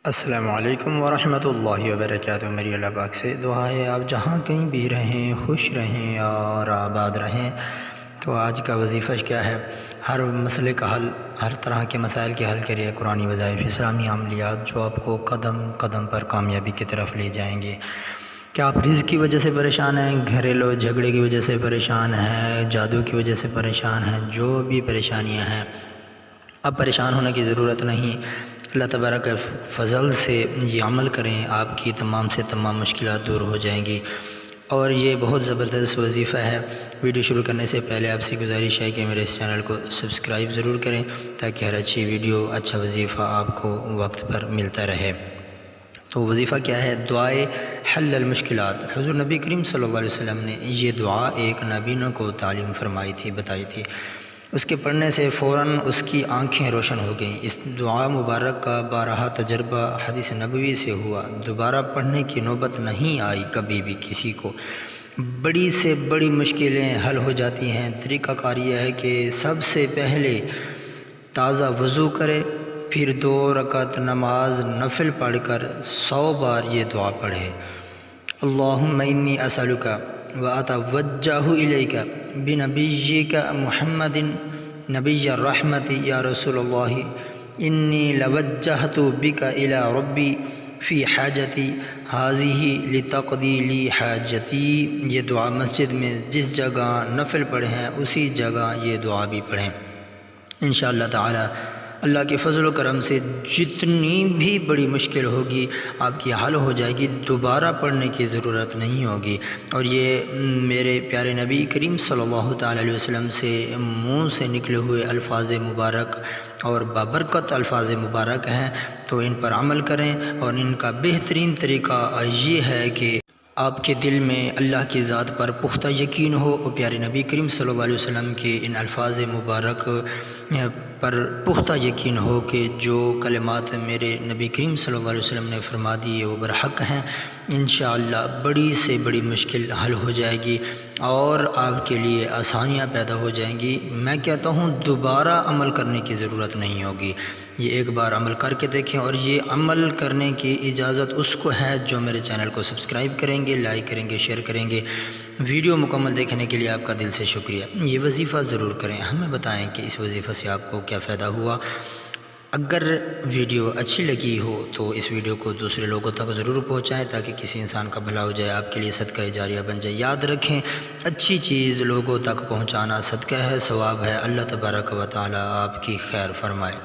السلام علیکم ورحمۃ اللہ وبرکاتہ۔ میری اللہ پاک سے دعا ہے آپ جہاں کہیں بھی رہیں خوش رہیں اور آباد رہیں۔ تو آج کا وظیفہ کیا ہے؟ ہر مسئلے کا حل، ہر طرح کے مسائل کے حل کے لیے قرآنی وظائف، اسلامی عملیات جو آپ کو قدم قدم پر کامیابی کی طرف لے جائیں گے۔ کیا آپ رزق کی وجہ سے پریشان ہیں، گھریلو جھگڑے کی وجہ سے پریشان ہیں، جادو کی وجہ سے پریشان ہیں، جو بھی پریشانیاں ہیں اب پریشان ہونے کی ضرورت نہیں۔ اللہ تبارک کے فضل سے یہ عمل کریں، آپ کی تمام سے تمام مشکلات دور ہو جائیں گی۔ اور یہ بہت زبردست وظیفہ ہے۔ ویڈیو شروع کرنے سے پہلے آپ سے گزارش ہے کہ میرے اس چینل کو سبسکرائب ضرور کریں تاکہ ہر اچھی ویڈیو، اچھا وظیفہ آپ کو وقت پر ملتا رہے۔ تو وظیفہ کیا ہے؟ دعائے حل المشکلات۔ حضور نبی کریم صلی اللہ علیہ وسلم نے یہ دعا ایک نابینا کو تعلیم فرمائی تھی، بتائی تھی۔ اس کے پڑھنے سے فوراً اس کی آنکھیں روشن ہو گئیں۔ اس دعا مبارک کا بارہا تجربہ حدیث نبوی سے ہوا، دوبارہ پڑھنے کی نوبت نہیں آئی کبھی بھی کسی کو۔ بڑی سے بڑی مشکلیں حل ہو جاتی ہیں۔ طریقہ کار یہ ہے کہ سب سے پہلے تازہ وضو کرے، پھر 2 رکعت نماز نفل پڑھ کر 100 بار یہ دعا پڑھے۔ اللہم انی اسألک واتوجہ الیک بنبیک محمد نبی الرحمت یا رسول اللہ انی لوجہت بک الی ربی فی حاجتی ہذہ لتقضی لی حاجتی۔ یہ دعا مسجد میں جس جگہ نفل پڑھیں ہیں اسی جگہ یہ دعا بھی پڑھیں۔ انشاءاللہ تعالی اللہ کے فضل و کرم سے جتنی بھی بڑی مشکل ہوگی آپ کی حل ہو جائے گی، دوبارہ پڑھنے کی ضرورت نہیں ہوگی۔ اور یہ میرے پیارے نبی کریم صلی اللہ تعالی علیہ وسلم سے منہ سے نکلے ہوئے الفاظ مبارک اور بابرکت الفاظ مبارک ہیں، تو ان پر عمل کریں۔ اور ان کا بہترین طریقہ یہ ہے کہ آپ کے دل میں اللہ کی ذات پر پختہ یقین ہو، اور پیارے نبی کریم صلی اللہ علیہ وسلم کے ان الفاظ مبارک پر پختہ یقین ہو کہ جو کلمات میرے نبی کریم صلی اللہ علیہ وسلم نے فرما دیے وہ برحق ہیں۔ انشاءاللہ بڑی سے بڑی مشکل حل ہو جائے گی اور آپ کے لیے آسانیاں پیدا ہو جائیں گی۔ میں کہتا ہوں دوبارہ عمل کرنے کی ضرورت نہیں ہوگی۔ یہ ایک بار عمل کر کے دیکھیں، اور یہ عمل کرنے کی اجازت اس کو ہے جو میرے چینل کو سبسکرائب کریں گے، لائک کریں گے، شیئر کریں گے۔ ویڈیو مکمل دیکھنے کے لیے آپ کا دل سے شکریہ۔ یہ وظیفہ ضرور کریں، ہمیں بتائیں کہ اس وظیفہ سے آپ کو کیا فائدہ ہوا۔ اگر ویڈیو اچھی لگی ہو تو اس ویڈیو کو دوسرے لوگوں تک ضرور پہنچائیں تاکہ کسی انسان کا بھلا ہو جائے، آپ کے لیے صدقہ جاریہ بن جائے۔ یاد رکھیں، اچھی چیز لوگوں تک پہنچانا صدقہ ہے، ثواب ہے۔ اللہ تبارک و تعالی آپ کی خیر فرمائے۔